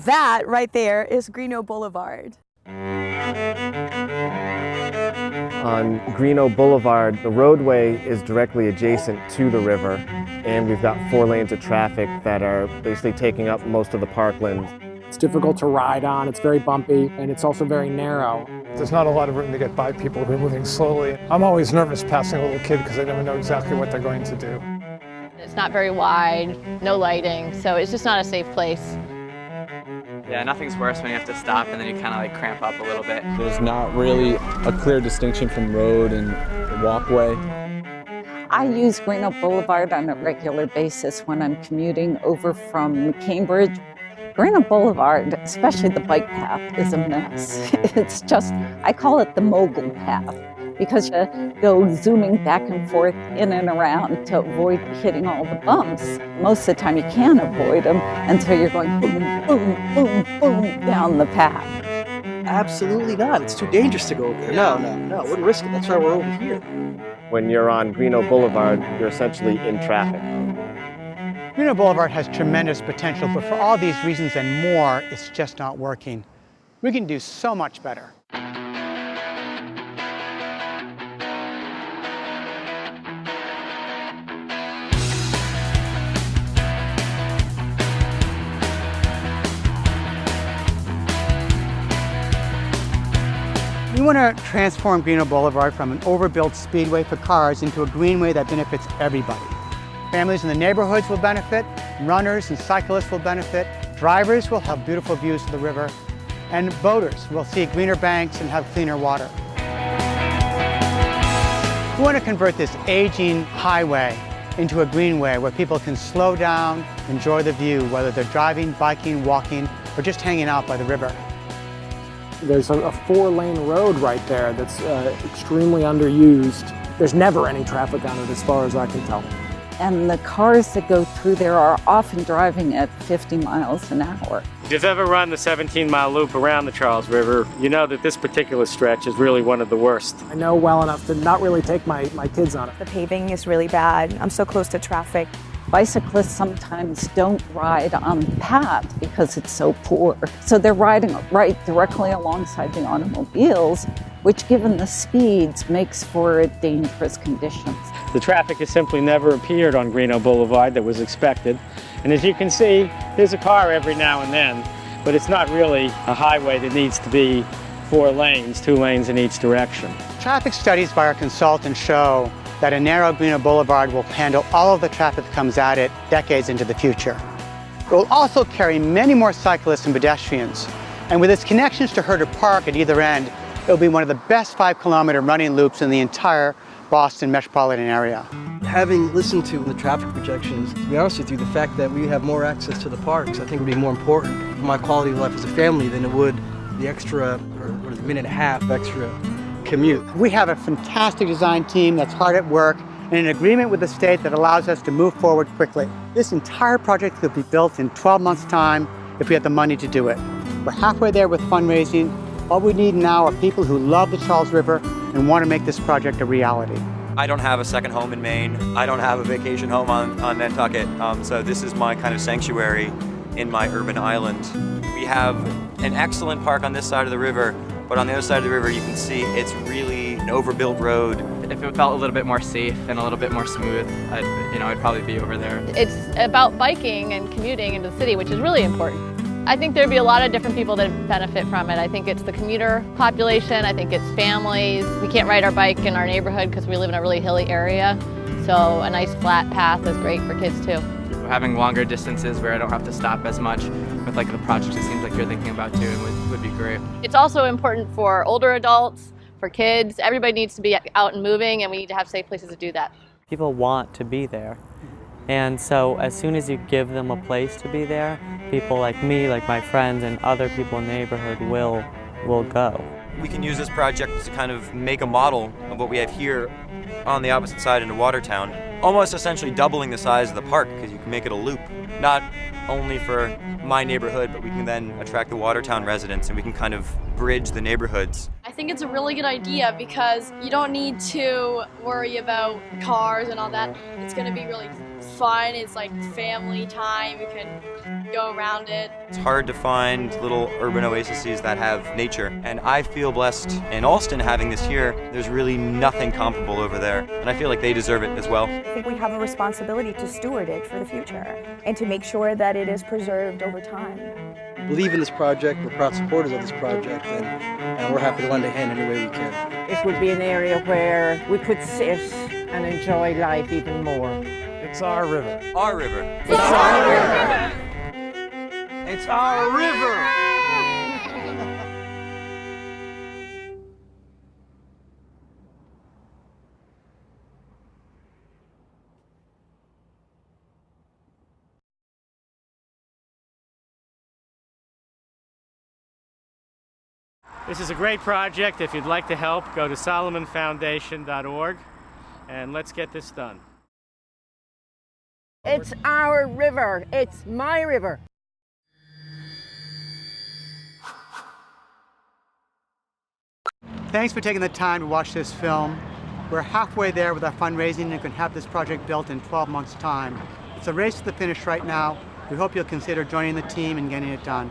That right there is Greenough Boulevard. On Greenough Boulevard, the roadway is directly adjacent to the river, and we've got 4 lanes of traffic that are basically taking up most of the parkland. It's difficult to ride on, it's very bumpy, and it's also very narrow. There's not a lot of room to get by people who are moving slowly. I'm always nervous passing a little kid because I never know exactly what they're going to do. It's not very wide, no lighting, so it's just not a safe place. Yeah, nothing's worse when you have to stop and then you kind of like cramp up a little bit. There's not really a clear distinction from road and walkway. I use Greenough Boulevard on a regular basis when I'm commuting over from Cambridge. Greenough Boulevard, especially the bike path, is a mess. It's just, I call it the mogul path, because you go zooming back and forth in and around to avoid hitting all the bumps. Most of the time you can't avoid them, and so you're going boom, boom, boom, boom down the path. Absolutely not. It's too dangerous to go over there. No, wouldn't risk it. That's why we're over here. When you're on Greenough Boulevard, you're essentially in traffic. Greenough Boulevard has tremendous potential, but for all these reasons and more, it's just not working. We can do so much better. We want to transform Greenough Boulevard from an overbuilt speedway for cars into a greenway that benefits everybody. Families in the neighborhoods will benefit, runners and cyclists will benefit, drivers will have beautiful views of the river, and boaters will see greener banks and have cleaner water. We want to convert this aging highway into a greenway where people can slow down, enjoy the view, whether they're driving, biking, walking, or just hanging out by the river. There's a 4-lane road right there that's extremely underused. There's never any traffic on it as far as I can tell. And the cars that go through there are often driving at 50 miles an hour. If you've ever run the 17-mile loop around the Charles River, you know that this particular stretch is really one of the worst. I know well enough to not really take my kids on it. The paving is really bad. I'm so close to traffic. Bicyclists sometimes don't ride on the path because it's so poor. So they're riding right directly alongside the automobiles, which given the speeds makes for dangerous conditions. The traffic has simply never appeared on Greenough Boulevard that was expected. And as you can see, there's a car every now and then, but it's not really a highway that needs to be 4 lanes, 2 lanes in each direction. Traffic studies by our consultants show that a narrow Greenough Boulevard will handle all of the traffic that comes at it decades into the future. It will also carry many more cyclists and pedestrians. And with its connections to Herder Park at either end, it will be one of the best 5-kilometer running loops in the entire Boston metropolitan area. Having listened to the traffic projections, to be honest with you, the fact that we have more access to the parks, I think would be more important for my quality of life as a family than it would the extra, or the minute and a half extra commute. We have a fantastic design team that's hard at work and an agreement with the state that allows us to move forward quickly. This entire project could be built in 12 months' time if we had the money to do it. We're halfway there with fundraising. All we need now are people who love the Charles River and want to make this project a reality. I don't have a second home in Maine. I don't have a vacation home on Nantucket. So this is my kind of sanctuary in my urban island. We have an excellent park on this side of the river, but on the other side of the river you can see it's really an overbuilt road. If it felt a little bit more safe and a little bit more smooth, I'd probably be over there. It's about biking and commuting into the city, which is really important. I think there'd be a lot of different people that benefit from it. I think it's the commuter population, I think it's families. We can't ride our bike in our neighborhood because we live in a really hilly area, so a nice flat path is great for kids too. Having longer distances where I don't have to stop as much with like the projects it seems like you're thinking about too would be great. It's also important for older adults, for kids. Everybody needs to be out and moving, and we need to have safe places to do that. People want to be there. And so as soon as you give them a place to be there, people like me, like my friends, and other people in the neighborhood will go. We can use this project to kind of make a model of what we have here on the opposite side into Watertown, almost essentially doubling the size of the park because you can make it a loop, not only for my neighborhood, but we can then attract the Watertown residents and we can kind of bridge the neighborhoods. I think think it's a really good idea because you don't need to worry about cars and all that. It's going to be really fun. It's like family time. You can go around it. It's hard to find little urban oases that have nature, and I feel blessed in Allston having this here. There's really nothing comparable over there, and I feel like they deserve it as well. I think we have a responsibility to steward it for the future and to make sure that it is preserved over time. We believe in this project, we're proud supporters of this project, and we're happy to lend a hand any way we can. It would be an area where we could sit and enjoy life even more. It's our river. Our river. It's our river. It's our river! This is a great project. If you'd like to help, go to solomonfoundation.org and let's get this done. It's our river. It's my river. Thanks for taking the time to watch this film. We're halfway there with our fundraising and can have this project built in 12 months' time. It's a race to the finish right now. We hope you'll consider joining the team and getting it done.